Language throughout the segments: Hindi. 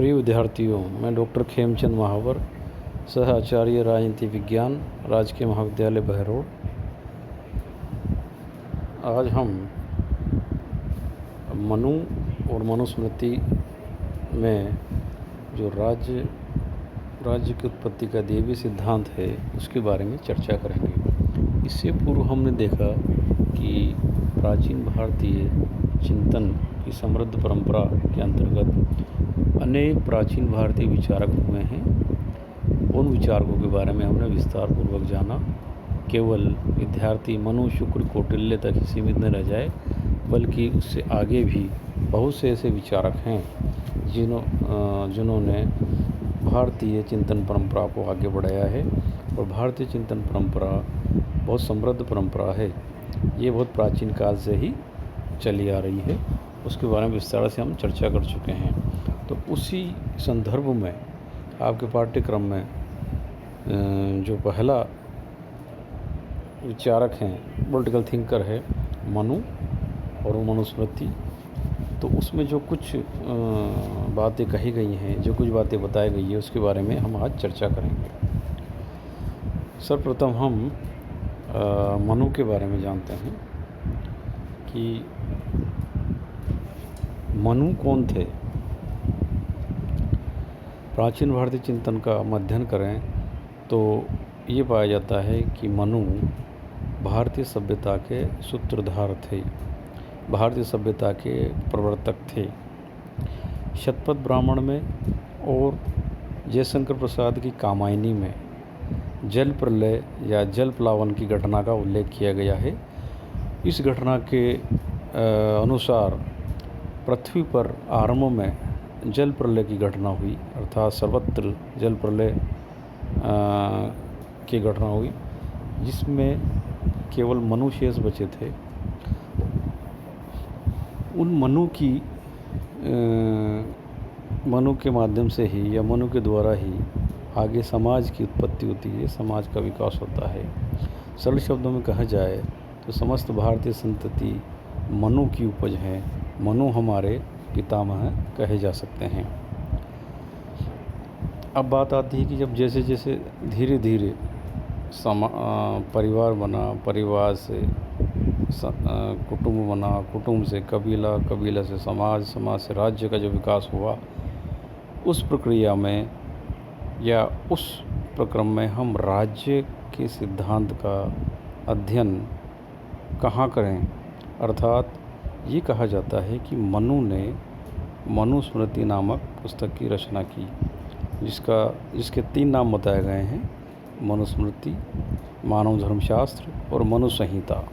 प्रिय विद्यार्थियों, मैं डॉक्टर खेमचंद महावर, सह आचार्य राजनीति विज्ञान, राजकीय महाविद्यालय बहरोड। आज हम मनु और मनुस्मृति में जो राज्य की उत्पत्ति का दैवीय सिद्धांत है उसके बारे में चर्चा करेंगे। इससे पूर्व हमने देखा कि प्राचीन भारतीय चिंतन की समृद्ध परंपरा के अंतर्गत अनेक प्राचीन भारतीय विचारक हुए हैं। उन विचारकों के बारे में हमने विस्तार पूर्वक जाना। केवल विद्यार्थी मनु, शुक्र, कौटिल्य तक ही सीमित न रह जाए, बल्कि उससे आगे भी बहुत से ऐसे विचारक हैं जिन्होंने भारतीय चिंतन परंपरा को आगे बढ़ाया है। और भारतीय चिंतन परंपरा बहुत समृद्ध परंपरा है। ये बहुत प्राचीन काल से ही चली आ रही है। उसके बारे में विस्तार से हम चर्चा कर चुके हैं। तो उसी संदर्भ में आपके पाठ्यक्रम में जो पहला विचारक हैं, पॉलिटिकल थिंकर है मनु और मनुस्मृति। तो उसमें जो कुछ बातें कही गई हैं, जो कुछ बातें बताई गई है, उसके बारे में हम आज चर्चा करेंगे। सर्वप्रथम हम मनु के बारे में जानते हैं कि मनु कौन थे। प्राचीन भारतीय चिंतन का अध्ययन करें तो ये पाया जाता है कि मनु भारतीय सभ्यता के सूत्रधार थे, भारतीय सभ्यता के प्रवर्तक थे। शतपथ ब्राह्मण में और जयशंकर प्रसाद की कामायनी में जल प्रलय या जल प्लावन की घटना का उल्लेख किया गया है। इस घटना के अनुसार पृथ्वी पर आरंभ में जल प्रलय की घटना हुई, अर्थात सर्वत्र जल प्रलय की घटना हुई, जिसमें केवल मनु शेष बचे थे। उन मनु के माध्यम से ही या मनु के द्वारा ही आगे समाज की उत्पत्ति होती है, समाज का विकास होता है। सरल शब्दों में कहा जाए तो समस्त भारतीय संतति मनु की उपज है। मनु हमारे पितामह कहे जा सकते हैं। अब बात आती है कि जब जैसे जैसे धीरे धीरे परिवार बना, परिवार से कुटुंब बना, कुटुंब से कबीला, कबीला से समाज, समाज से राज्य का जो विकास हुआ, उस प्रक्रिया में या उस प्रक्रम में हम राज्य के सिद्धांत का अध्ययन कहाँ करें। अर्थात ये कहा जाता है कि मनु ने मनुस्मृति नामक पुस्तक की रचना की, जिसके 3 नाम बताए गए हैं: मनुस्मृति, मानव धर्मशास्त्र और मनु संहिता।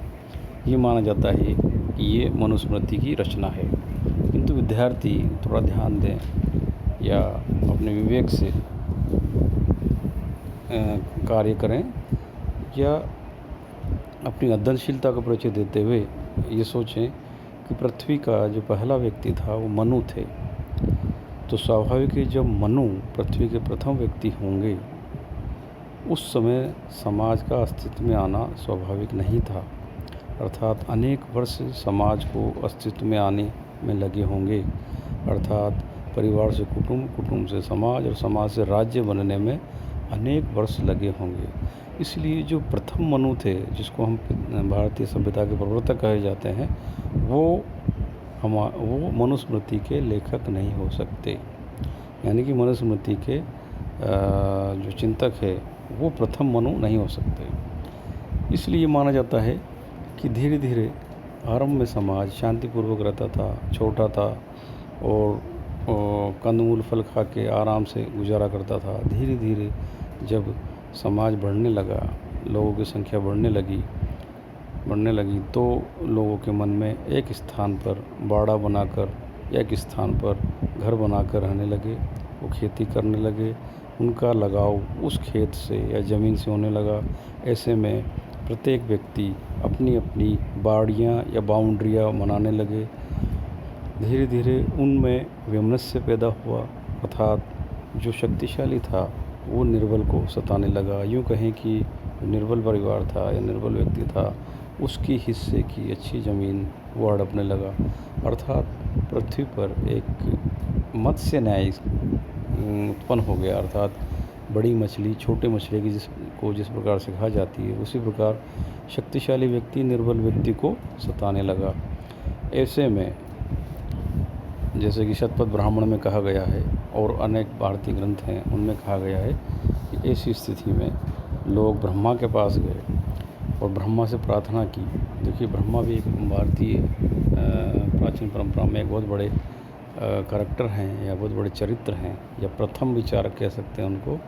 ये माना जाता है कि ये मनुस्मृति की रचना है। किंतु विद्यार्थी थोड़ा ध्यान दें या अपने विवेक से कार्य करें या अपनी अध्ययनशीलता का परिचय देते हुए ये सोचें कि पृथ्वी का जो पहला व्यक्ति था वो मनु थे। तो स्वाभाविक है, जब मनु पृथ्वी के प्रथम व्यक्ति होंगे, उस समय समाज का अस्तित्व में आना स्वाभाविक नहीं था। अर्थात अनेक वर्ष समाज को अस्तित्व में आने में लगे होंगे। अर्थात परिवार से कुटुंब, कुटुंब से समाज और समाज से राज्य बनने में अनेक वर्ष लगे होंगे। इसलिए जो प्रथम मनु थे, जिसको हम भारतीय सभ्यता के प्रवर्तक कहे जाते हैं, वो मनुस्मृति के लेखक नहीं हो सकते। यानी कि मनुस्मृति के जो चिंतक है वो प्रथम मनु नहीं हो सकते। इसलिए माना जाता है कि धीरे धीरे आरंभ में समाज शांतिपूर्वक रहता था, छोटा था और कंदमूल फल खा के आराम से गुजारा करता था। धीरे धीरे जब समाज बढ़ने लगा, लोगों की संख्या बढ़ने लगी तो लोगों के मन में एक स्थान पर बाड़ा बनाकर, एक स्थान पर घर बनाकर रहने लगे। वो खेती करने लगे, उनका लगाव उस खेत से या ज़मीन से होने लगा। ऐसे में प्रत्येक व्यक्ति अपनी अपनी बाड़ियाँ या बाउंड्रियाँ बनाने लगे। धीरे धीरे उनमें वैमनस्य पैदा हुआ, अर्थात जो शक्तिशाली था वो निर्बल को सताने लगा। यूँ कहें कि निर्बल परिवार था या निर्बल व्यक्ति था, उसकी हिस्से की अच्छी ज़मीन वो हड़पने लगा। अर्थात पृथ्वी पर एक मत्स्य न्याय उत्पन्न हो गया, अर्थात बड़ी मछली छोटे मछली की जिस प्रकार से खा जाती है, उसी प्रकार शक्तिशाली व्यक्ति निर्बल व्यक्ति को सताने लगा। ऐसे में जैसे कि शतपथ ब्राह्मण में कहा गया है और अनेक भारतीय ग्रंथ हैं, उनमें कहा गया है कि ऐसी स्थिति में लोग ब्रह्मा के पास गए और ब्रह्मा से प्रार्थना की। देखिए, ब्रह्मा भी एक भारतीय प्राचीन परंपरा में एक बहुत बड़े करैक्टर हैं या बहुत बड़े चरित्र हैं या प्रथम विचारक कह सकते हैं उनको।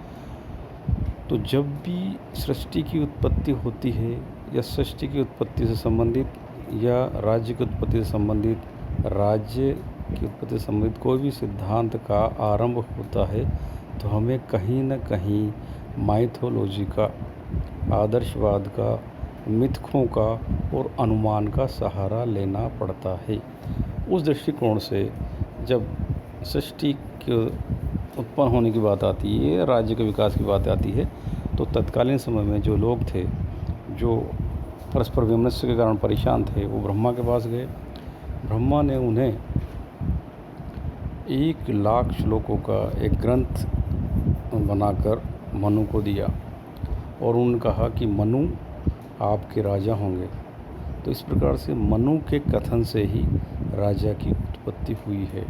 तो जब भी सृष्टि की उत्पत्ति होती है या सृष्टि की उत्पत्ति से संबंधित या राज्य की उत्पत्ति से संबंधित, राज्य की उत्पत्ति से संबंधित कोई भी सिद्धांत का आरंभ होता है, तो हमें कहीं न कहीं माइथोलॉजी का, आदर्शवाद का, मिथकों का और अनुमान का सहारा लेना पड़ता है। उस दृष्टिकोण से जब सृष्टि के उत्पन्न होने की बात आती है, राज्य के विकास की बात आती है, तो तत्कालीन समय में जो लोग थे, जो परस्पर वैमनस्य के कारण परेशान थे, वो ब्रह्मा के पास गए। ब्रह्मा ने उन्हें 1,00,000 श्लोकों का एक ग्रंथ बनाकर मनु को दिया और उन्होंने कहा कि मनु आपके राजा होंगे। तो इस प्रकार से मनु के कथन से ही राजा की उत्पत्ति हुई है।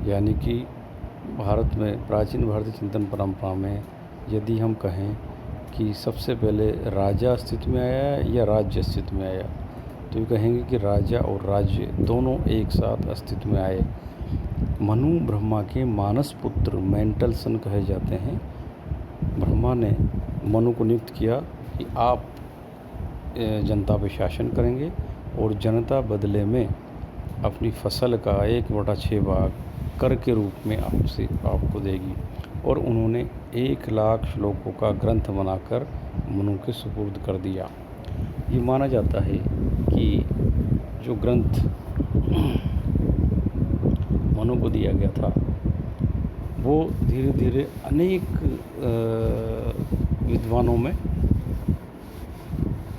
यानी कि भारत में, प्राचीन भारतीय चिंतन परंपरा में यदि हम कहें कि सबसे पहले राजा अस्तित्व में आया या राज्य अस्तित्व में आया, तो ये कहेंगे कि राजा और राज्य दोनों एक साथ अस्तित्व में आए। मनु ब्रह्मा के मानस पुत्र, मेंटल सन कहे जाते हैं। ब्रह्मा ने मनु को नियुक्त किया कि आप जनता पर शासन करेंगे और जनता बदले में अपनी फसल का 1/6 भाग कर के रूप में आपको देगी। और उन्होंने 1,00,000 श्लोकों का ग्रंथ बनाकर मनु के सुपुर्द कर दिया। ये माना जाता है कि जो ग्रंथ मनु को दिया गया था, वो धीरे धीरे अनेक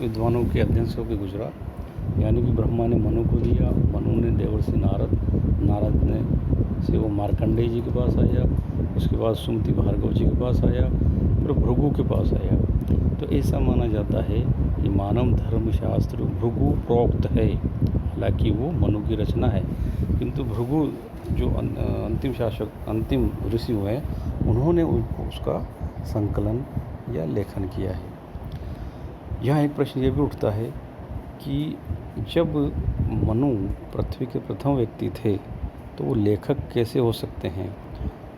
विद्वानों के अध्ययन से होकर गुजरा। यानी कि ब्रह्मा ने मनु को दिया, मनु ने देवर्षि नारद ने से वो मार्कंडेय जी के पास आया, उसके बाद सुमति भार्गव जी के पास आया, फिर भृगु के पास आया। तो ऐसा माना जाता है कि मानव धर्मशास्त्र भृगु प्रोक्त है, हालांकि वो मनु की रचना है, किंतु भृगु जो अंतिम ऋषि हुए, उन्होंने उसका संकलन या लेखन किया है। यहाँ एक प्रश्न ये भी उठता है कि जब मनु पृथ्वी के प्रथम व्यक्ति थे, तो वो लेखक कैसे हो सकते हैं,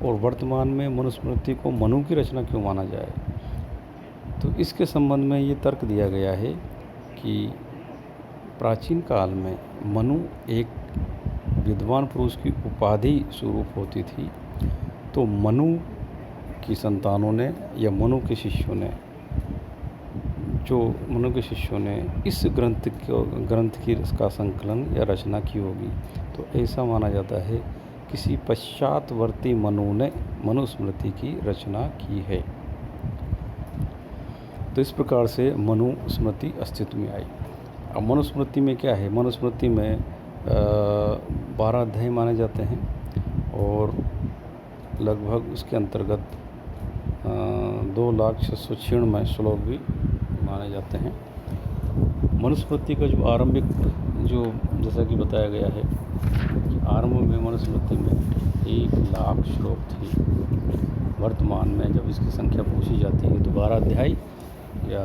और वर्तमान में मनुस्मृति को मनु की रचना क्यों माना जाए। तो इसके संबंध में ये तर्क दिया गया है कि प्राचीन काल में मनु एक विद्वान पुरुष की उपाधि स्वरूप होती थी। तो मनु की संतानों ने या मनु के शिष्यों ने इस ग्रंथ की इसका संकलन या रचना की होगी। तो ऐसा माना जाता है किसी पश्चातवर्ती मनु ने मनुस्मृति की रचना की है। तो इस प्रकार से मनुस्मृति अस्तित्व में आई। अब मनुस्मृति में क्या है? मनुस्मृति में 12 अध्याय माने जाते हैं और लगभग उसके अंतर्गत 2,696 श्लोक भी माने जाते हैं। मनुस्मृति का जो आरंभिक जैसा कि बताया गया है कि आरंभ में मनुस्मृति में 1,00,000 श्लोक थे। वर्तमान में जब इसकी संख्या पूछी जाती है तो 12 अध्याय या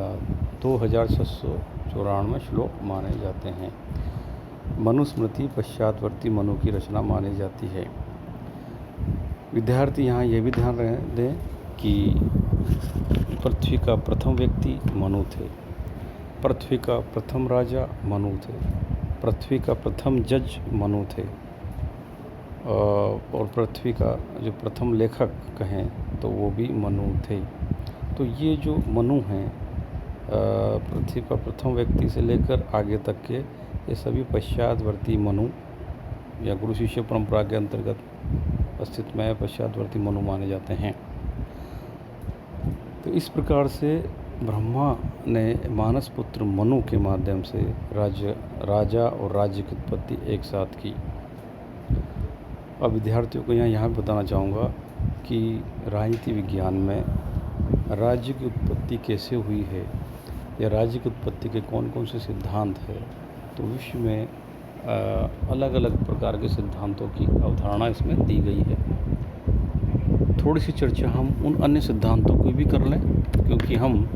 2,694 श्लोक माने जाते हैं। मनुस्मृति पश्चातवर्ती मनु की रचना मानी जाती है। विद्यार्थी यहाँ ये भी ध्यान दें कि पृथ्वी का प्रथम व्यक्ति मनु थे, पृथ्वी का प्रथम राजा मनु थे, पृथ्वी का प्रथम जज मनु थे, और पृथ्वी का जो प्रथम लेखक कहें तो वो भी मनु थे। तो ये जो मनु हैं, पृथ्वी का प्रथम व्यक्ति से लेकर आगे तक के, ये सभी पश्चातवर्ती मनु या गुरु शिष्य परंपरा के अंतर्गत अस्तित्व में पश्चातवर्ती मनु माने जाते हैं। तो इस प्रकार से ब्रह्मा ने मानस पुत्र मनु के माध्यम से राजा और राज्य की उत्पत्ति एक साथ की। अब विद्यार्थियों को यहाँ भी बताना चाहूँगा कि राजनीति विज्ञान में राज्य की उत्पत्ति कैसे हुई है या राज्य की उत्पत्ति के कौन कौन से सिद्धांत है। तो विश्व में अलग अलग प्रकार के सिद्धांतों की अवधारणा इसमें दी गई है। थोड़ी सी चर्चा हम उन अन्य सिद्धांतों की भी कर लें, क्योंकि हम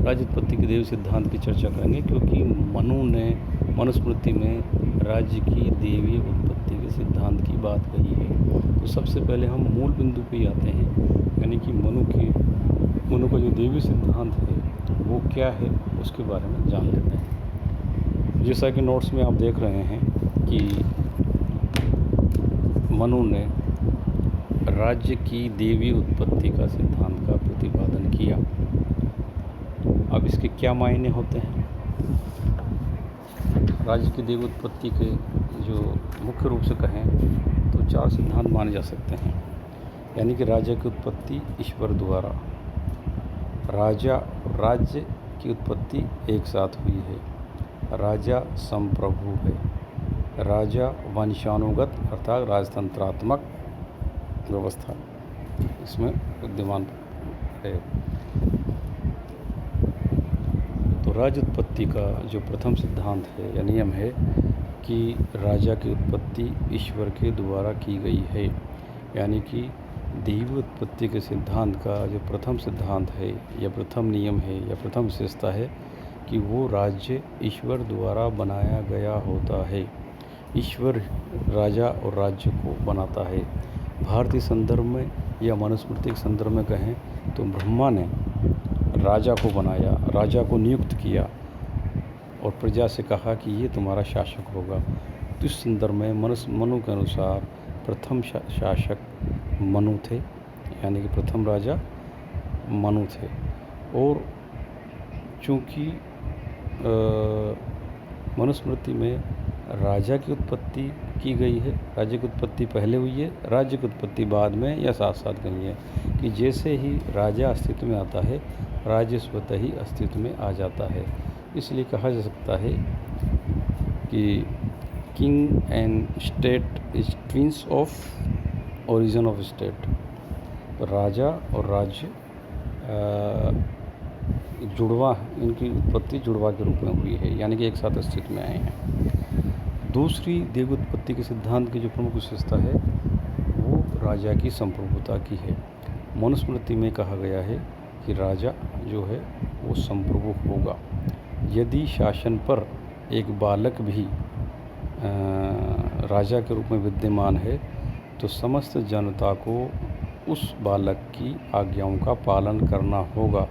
राज्य उत्पत्ति के देवी सिद्धांत की चर्चा करेंगे, क्योंकि मनु ने मनुस्मृति में राज्य की देवी उत्पत्ति के सिद्धांत की बात कही है। तो सबसे पहले हम मूल बिंदु पे आते हैं, यानी कि मनु का जो देवी सिद्धांत है वो क्या है उसके बारे में जान लेते हैं। जैसा कि नोट्स में आप देख रहे हैं कि मनु ने राज्य की देवी उत्पत्ति का सिद्धांत का प्रतिपादन किया। अब इसके क्या मायने होते हैं? राज्य की देवी उत्पत्ति के जो मुख्य रूप से कहें तो 4 सिद्धांत माने जा सकते हैं, यानी कि राज्य की उत्पत्ति ईश्वर द्वारा, राजा और राज्य की उत्पत्ति एक साथ हुई है, राजा संप्रभु है, राजा वंशानुगत अर्थात राजतंत्रात्मक व्यवस्था इसमें विद्यमान है। तो राज्य उत्पत्ति का जो प्रथम सिद्धांत है या नियम है कि राजा की उत्पत्ति ईश्वर के द्वारा की गई है, यानी कि देवी उत्पत्ति के सिद्धांत का जो प्रथम सिद्धांत है या प्रथम नियम है या प्रथम विशेषता है कि वो राज्य ईश्वर द्वारा बनाया गया होता है। ईश्वर राजा और राज्य को बनाता है। भारतीय संदर्भ में या मनुस्मृति के संदर्भ में कहें तो ब्रह्मा ने राजा को बनाया, राजा को नियुक्त किया और प्रजा से कहा कि ये तुम्हारा शासक होगा। तो इस संदर्भ में मनु के अनुसार प्रथम शासक मनु थे, यानी कि प्रथम राजा मनु थे। और चूँकि मनुस्मृति में राजा की उत्पत्ति की गई है, राज्य की उत्पत्ति पहले हुई है, राज्य की उत्पत्ति बाद में या साथ साथ गई है, कि जैसे ही राजा अस्तित्व में आता है राज्य स्वतः ही अस्तित्व में आ जाता है। इसलिए कहा जा सकता है कि king and state is twins of origin of state. तो राजा और राज्य जुड़वा, इनकी उत्पत्ति जुड़वा के रूप में हुई है, यानी कि एक साथ अस्तित्व में आए हैं। दूसरी देव उत्पत्ति के सिद्धांत की जो प्रमुख विशेषता है वो राजा की संप्रभुता की है। मनुस्मृति में कहा गया है कि राजा जो है वो संप्रभु होगा। यदि शासन पर एक बालक भी राजा के रूप में विद्यमान है तो समस्त जनता को उस बालक की आज्ञाओं का पालन करना होगा।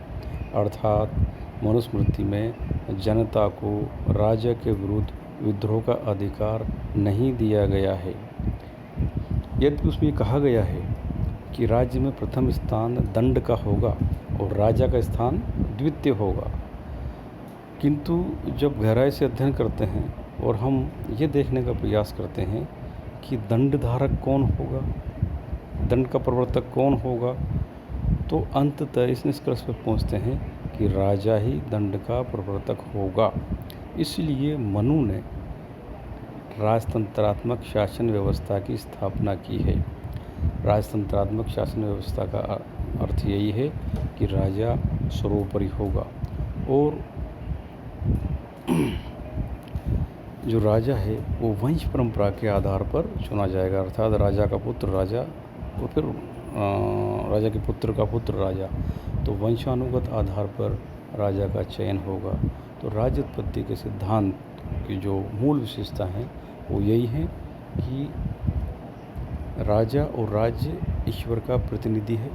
अर्थात मनुस्मृति में जनता को राजा के विरुद्ध विद्रोह का अधिकार नहीं दिया गया है। यद्यपि उसमें कहा गया है कि राज्य में प्रथम स्थान दंड का होगा और राजा का स्थान द्वितीय होगा, किंतु जब गहराई से अध्ययन करते हैं और हम ये देखने का प्रयास करते हैं कि दंड धारक कौन होगा, दंड का प्रवर्तक कौन होगा, तो अंततः इस निष्कर्ष पर पहुँचते हैं कि राजा ही दंड का प्रवर्तक होगा। इसलिए मनु ने राजतंत्रात्मक शासन व्यवस्था की स्थापना की है। राजतंत्रात्मक शासन व्यवस्था का अर्थ यही है कि राजा सर्वोपरि होगा और जो राजा है वो वंश परंपरा के आधार पर चुना जाएगा। अर्थात राजा का पुत्र राजा और फिर राजा के पुत्र का पुत्र राजा, तो वंशानुगत आधार पर राजा का चयन होगा। तो राज्य उत्पत्ति के सिद्धांत की जो मूल विशेषता हैं वो यही है कि राजा और राज्य ईश्वर का प्रतिनिधि है।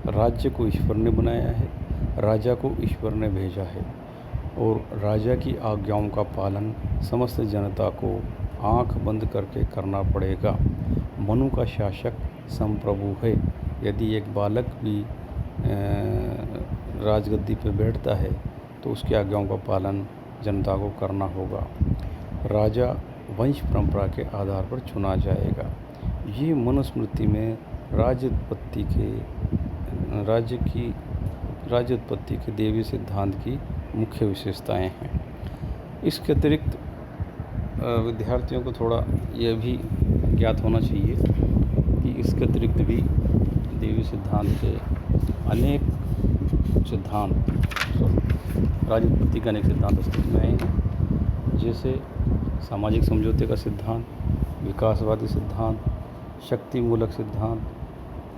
राज्य को ईश्वर ने बनाया है, राजा को ईश्वर ने भेजा है और राजा की आज्ञाओं का पालन समस्त जनता को आंख बंद करके करना पड़ेगा। मनु का शासक संप्रभु है। यदि एक बालक भी राजगद्दी पर बैठता है तो उसकी आज्ञाओं का पालन जनता को करना होगा। राजा वंश परंपरा के आधार पर चुना जाएगा। ये मनुस्मृति में राज्य उत्पत्ति के देवी सिद्धांत की मुख्य विशेषताएं हैं। इसके अतिरिक्त विद्यार्थियों को थोड़ा यह भी ज्ञात होना चाहिए कि इसके अतिरिक्त भी दैवीय सिद्धांत के अनेक सिद्धांत राज्य उत्पत्ति के अनेक सिद्धांत अस्तित्व में आए हैं, जैसे सामाजिक समझौते का सिद्धांत, विकासवादी सिद्धांत, शक्ति मूलक सिद्धांत,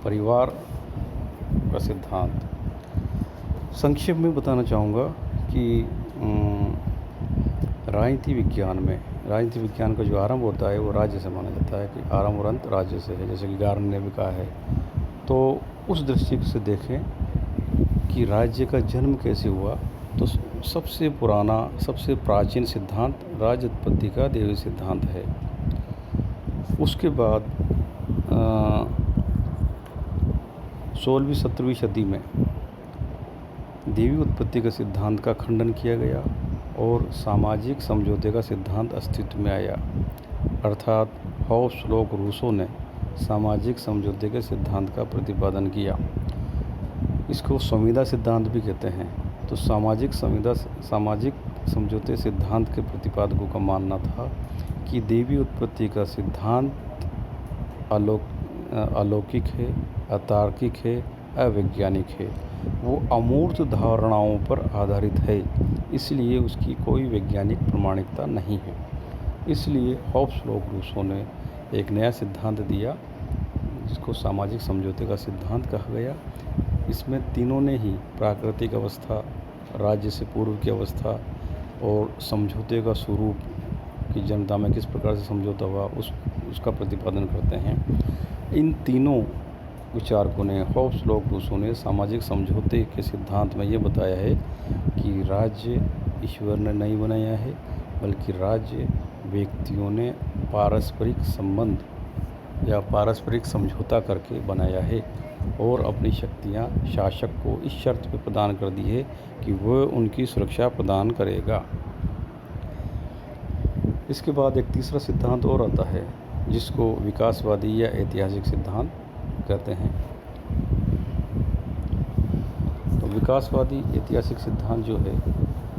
परिवार का सिद्धांत। संक्षेप में बताना चाहूँगा कि राजनीति विज्ञान का जो आरंभ होता है वो राज्य से माना जाता है कि आरंभ और अंत राज्य से है, जैसे कि गार्न ने भी कहा है। तो उस दृष्टि से देखें कि राज्य का जन्म कैसे हुआ, तो सबसे पुराना, सबसे प्राचीन सिद्धांत राज्य उत्पत्ति का दैवीय सिद्धांत है। उसके बाद 16वीं-17वीं सदी में दैवीय उत्पत्ति के सिद्धांत का खंडन किया गया और सामाजिक समझौते का सिद्धांत अस्तित्व में आया, अर्थात हॉब्स, लॉक, रूसो ने सामाजिक समझौते के सिद्धांत का प्रतिपादन किया। इसको संविदा सिद्धांत भी कहते हैं। तो सामाजिक समझौते सिद्धांत के प्रतिपादकों का मानना था कि दैवीय उत्पत्ति का सिद्धांत अलौकिक है, अतार्किक है, अवैज्ञानिक है, वो अमूर्त धारणाओं पर आधारित है, इसलिए उसकी कोई वैज्ञानिक प्रमाणिकता नहीं है। इसलिए हॉब्स, लॉक, रूसो ने एक नया सिद्धांत दिया जिसको सामाजिक समझौते का सिद्धांत कहा गया। इसमें तीनों ने ही प्राकृतिक अवस्था, राज्य से पूर्व की अवस्था और समझौते का स्वरूप कि जनता में किस प्रकार से समझौता हुआ उसका प्रतिपादन करते हैं। इन तीनों विचारकों ने, हॉब्स, लॉक, रूसो ने सामाजिक समझौते के सिद्धांत में ये बताया है कि राज्य ईश्वर ने नहीं बनाया है, बल्कि राज्य व्यक्तियों ने पारस्परिक संबंध या पारस्परिक समझौता करके बनाया है और अपनी शक्तियाँ शासक को इस शर्त पर प्रदान कर दी है कि वह उनकी सुरक्षा प्रदान करेगा। इसके बाद एक तीसरा सिद्धांत और आता है जिसको विकासवादी या ऐतिहासिक सिद्धांत कहते हैं। तो विकासवादी ऐतिहासिक सिद्धांत जो है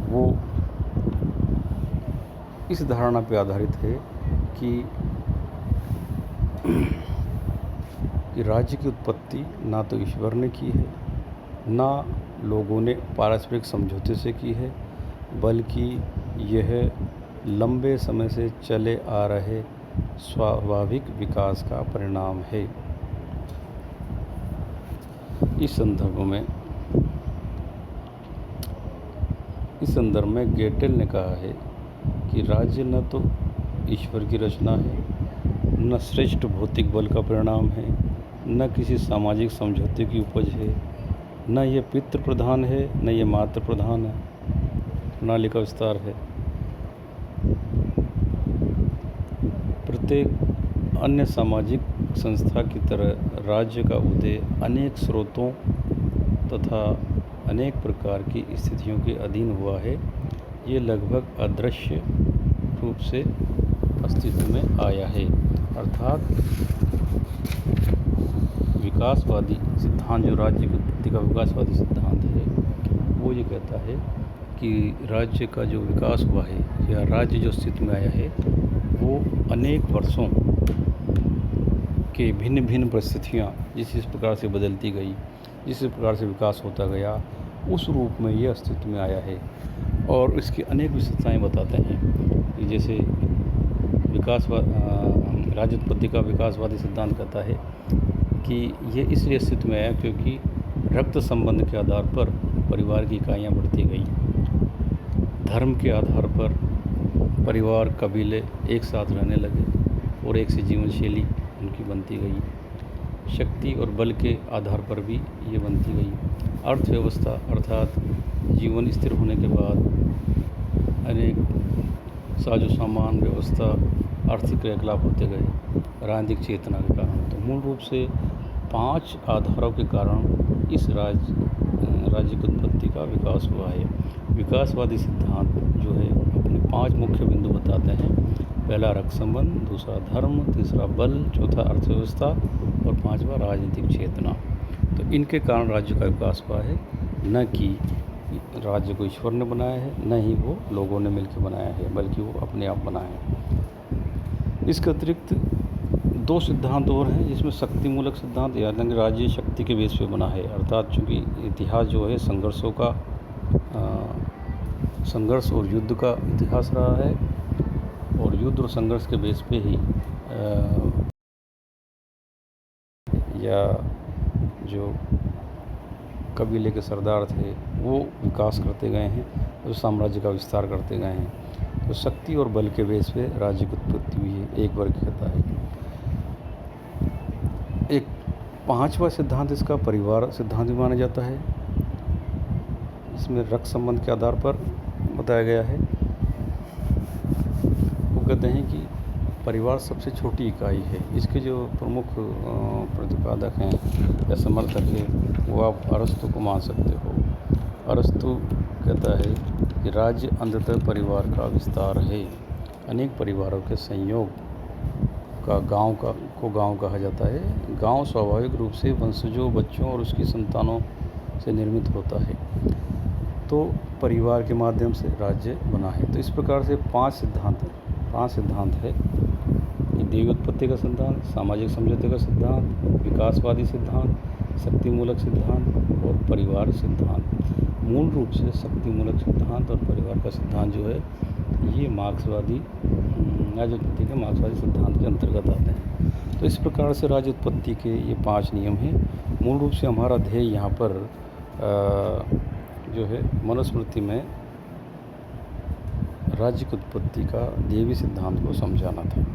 वो इस धारणा पर आधारित है कि राज्य की उत्पत्ति ना तो ईश्वर ने की है, ना लोगों ने पारस्परिक समझौते से की है, बल्कि यह लंबे समय से चले आ रहे स्वाभाविक विकास का परिणाम है। इस संदर्भ में गेटेल ने कहा है कि राज्य न तो ईश्वर की रचना है, न श्रेष्ठ भौतिक बल का परिणाम है, न किसी सामाजिक समझौते की उपज है, न ये पितृ प्रधान है, न ये मातृ प्रधान है, प्रणाली का विस्तार है। प्रत्येक अन्य सामाजिक संस्था की तरह राज्य का उदय अनेक स्रोतों तथा अनेक प्रकार की स्थितियों के अधीन हुआ है। ये लगभग अदृश्य रूप से अस्तित्व में आया है। अर्थात विकासवादी सिद्धांत, जो राज्य की उत्पत्ति का विकासवादी सिद्धांत है, वो ये कहता है कि राज्य का जो विकास हुआ है या राज्य जो अस्तित्व में आया है वो अनेक वर्षों के भिन्न भिन्न परिस्थितियाँ जिस प्रकार से बदलती गई, जिस प्रकार से विकास होता गया, उस रूप में ये अस्तित्व में आया है। और इसकी अनेक विशेषताएँ बताते हैं कि जैसे राज्य उत्पत्ति का विकासवादी सिद्धांत कहता है कि ये इसलिए अस्तित्व में आया क्योंकि रक्त संबंध के आधार पर परिवार की इकाइयाँ बढ़ती गई, धर्म के आधार पर परिवार, कबीले एक साथ रहने लगे और एक सी जीवन शैली उनकी बनती गई, शक्ति और बल के आधार पर भी ये बनती गई। अर्थव्यवस्था अर्थात जीवन स्थिर होने के बाद अनेक साजो सामान, व्यवस्था, आर्थिक क्रियाकलाप होते गए राजनीतिक चेतना के कारण। तो मूल रूप से 5 आधारों के कारण इस राज्य की उत्पत्ति का विकास हुआ है। विकासवादी सिद्धांत जो है अपने 5 मुख्य बिंदु बताते हैं। पहला रक्त संबंध, दूसरा धर्म, तीसरा बल, चौथा अर्थव्यवस्था और 5वां राजनीतिक चेतना। तो इनके कारण राज्य का विकास हुआ है, न कि राज्य को ईश्वर ने बनाया है, न ही वो लोगों ने मिलकर बनाया है, बल्कि वो अपने आप बनाया है। इसके अतिरिक्त दो सिद्धांत और हैं जिसमें शक्ति मूलक सिद्धांत, यानी कि राज्य शक्ति के बेस पे बना है, अर्थात चूँकि इतिहास जो है संघर्षों का संघर्ष और युद्ध का इतिहास रहा है, और युद्ध और संघर्ष के बेस पे ही या जो कबीले के सरदार थे वो विकास करते गए हैं, जो साम्राज्य का विस्तार करते गए हैं। तो शक्ति और बल के बेस पे राज्य की उत्पत्ति हुई है, एक वर्ग कहता है। एक पांचवा सिद्धांत इसका परिवार सिद्धांत भी माना जाता है। इसमें रक्त संबंध के आधार पर बताया गया है। वो कहते हैं कि परिवार सबसे छोटी इकाई है। इसके जो प्रमुख प्रतिपादक हैं या समर्थक हैं वो आप अरस्तु को मान सकते हो। अरस्तु कहता है कि राज्य अंततः परिवार का विस्तार है। अनेक परिवारों के संयोग का गांव कहा जाता है। गांव स्वाभाविक रूप से वंशजों, बच्चों और उसकी संतानों से निर्मित होता है, तो परिवार के माध्यम से राज्य बना है। तो इस प्रकार से पांच सिद्धांत है। देवी उत्पत्ति का सिद्धांत, सामाजिक समझौते का सिद्धांत, विकासवादी सिद्धांत, शक्तिमूलक सिद्धांत और परिवार सिद्धांत। मूल रूप से शक्तिमूलक सिद्धांत और परिवार का सिद्धांत जो है ये मार्क्सवादी राज्य उत्पत्ति के मार्क्सवादी सिद्धांत के अंतर्गत आते हैं। तो इस प्रकार से राज्य उत्पत्ति के ये 5 नियम हैं। मूल रूप से हमारा ध्येय यहाँ पर जो है मनुस्मृति में राज्य की उत्पत्ति का देवी सिद्धांत को समझाना था।